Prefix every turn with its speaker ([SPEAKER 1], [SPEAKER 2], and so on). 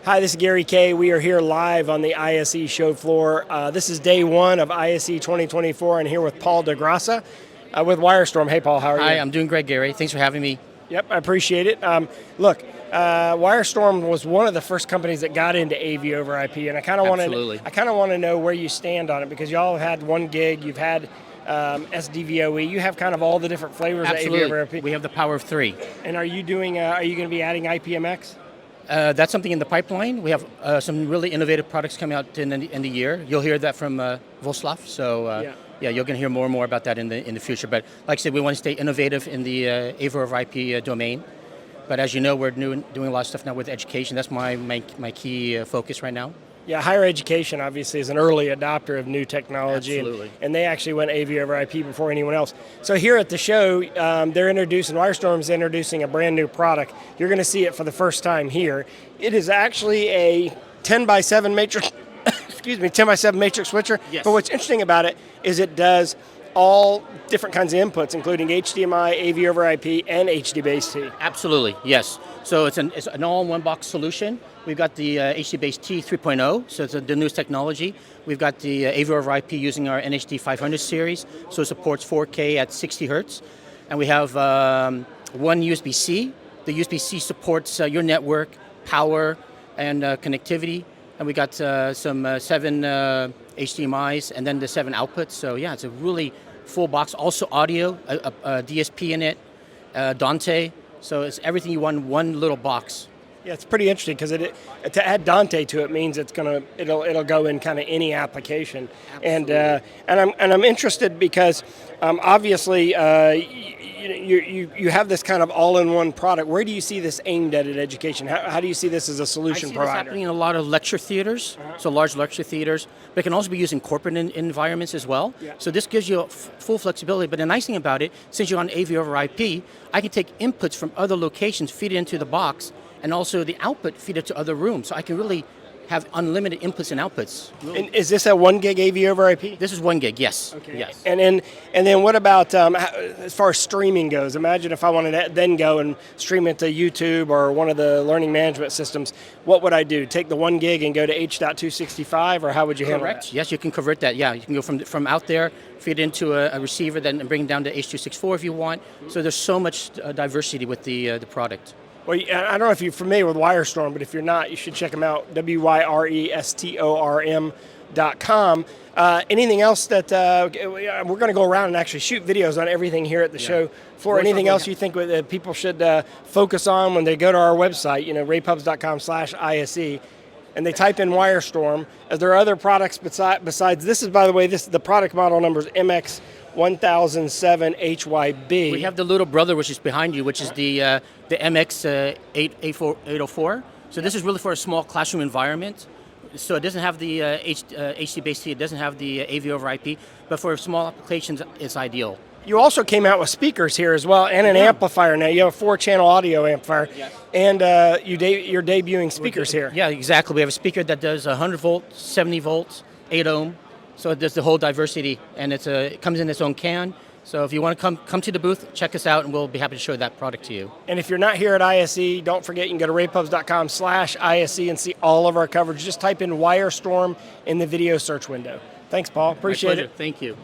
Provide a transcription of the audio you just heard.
[SPEAKER 1] Hi, this is Gary Kayye. We are here live on the ISE show floor. This is day one of ISE 2024, and here with Paul Graça with WyreStorm. Hey, Paul, how are you?
[SPEAKER 2] Hi, I'm doing great, Gary. Thanks for having me.
[SPEAKER 1] Yep, I appreciate it. Look, WyreStorm was one of the first companies that got into AV over IP, and I kind of want to know where you stand on it, because y'all have had 1 gig, you've had SDVOE, you have kind of all the different flavors of AV over IP.
[SPEAKER 2] We have the power of 3.
[SPEAKER 1] And are you going to be adding IPMX?
[SPEAKER 2] That's something in the pipeline. We have some really innovative products coming out in the year. You'll hear that from Voslav. So yeah, you're going to hear more and more about that in the future. But like I said, we want to stay innovative in the AV over IP domain. But as you know, we're doing a lot of stuff now with education. That's my key focus right now.
[SPEAKER 1] Yeah, higher education obviously is an early adopter of new technology.
[SPEAKER 2] Absolutely.
[SPEAKER 1] And they actually went AV over IP before anyone else. So here at the show, WyreStorm's introducing a brand new product. You're going to see it for the first time here. It is actually a 10x7 matrix, 10x7 matrix switcher.
[SPEAKER 2] Yes.
[SPEAKER 1] But what's interesting about it is it does all different kinds of inputs, including HDMI, AV over IP, and HD-Base-T.
[SPEAKER 2] Absolutely, yes. So it's an all-in-one box solution. We've got the HD-Base-T 3.0, so it's the newest technology. We've got the AV over IP using our NHD 500 series, so it supports 4K at 60 hertz. And we have one USB-C. The USB-C supports your network, power, and connectivity. And we got some 7 HDMIs and then the 7 outputs. So yeah, it's a really full box. Also audio, a DSP in it, Dante. So it's everything you want in one little box.
[SPEAKER 1] Yeah, it's pretty interesting because to add Dante to it means it'll go in kind of any application.
[SPEAKER 2] Absolutely.
[SPEAKER 1] And I'm interested because obviously you have this kind of all-in-one product. Where do you see this aimed at education? How do you see this as a solution provider?
[SPEAKER 2] I see this happening in a lot of lecture theaters, so large lecture theaters, but it can also be used in corporate environments as well.
[SPEAKER 1] Yeah.
[SPEAKER 2] So this gives you full flexibility, but the nice thing about it, since you're on AV over IP, I can take inputs from other locations, feed it into the box, and also the output feed it to other rooms. So I can really have unlimited inputs and outputs.
[SPEAKER 1] And is this a 1 gig AV over IP?
[SPEAKER 2] This is 1 gig, yes.
[SPEAKER 1] Okay.
[SPEAKER 2] Yes.
[SPEAKER 1] And then what about as far as streaming goes? Imagine if I wanted to then go and stream it to YouTube or one of the learning management systems. What would I do? Take the 1 gig and go to H.265, or how would you handle that?
[SPEAKER 2] Correct. Yes, you can convert that. Yeah, you can go from out there, feed it into a receiver, then bring it down to H.264 if you want. So there's so much diversity with the product.
[SPEAKER 1] Well, I don't know if you're familiar with WyreStorm, but if you're not, you should check them out, WyreStorm.com. Anything else that we're going to go around and actually shoot videos on everything here at the show floor. Anything else you think that people should focus on when they go to our website, raypubs.com/ISE, and they type in WyreStorm? Is there other products besides this? Is, by the way, the product model number is MX1007HYB.
[SPEAKER 2] We have the little brother, which is behind you, which is the MX804. So this is really for a small classroom environment. So it doesn't have the HD-Base-T, it doesn't have the AV over IP, but for small applications, it's ideal.
[SPEAKER 1] You also came out with speakers here as well, and an amplifier now. You have a 4-channel audio amplifier, and you're debuting speakers here.
[SPEAKER 2] Yeah, exactly. We have a speaker that does 100 volts, 70 volts, 8 ohm. So it does the whole diversity, and it comes in its own can. So if you want to come to the booth, check us out, and we'll be happy to show that product to you.
[SPEAKER 1] And if you're not here at ISE, don't forget you can go to raypubs.com/ISE and see all of our coverage. Just type in WyreStorm in the video search window. Thanks, Paul. Appreciate it.
[SPEAKER 2] Thank you.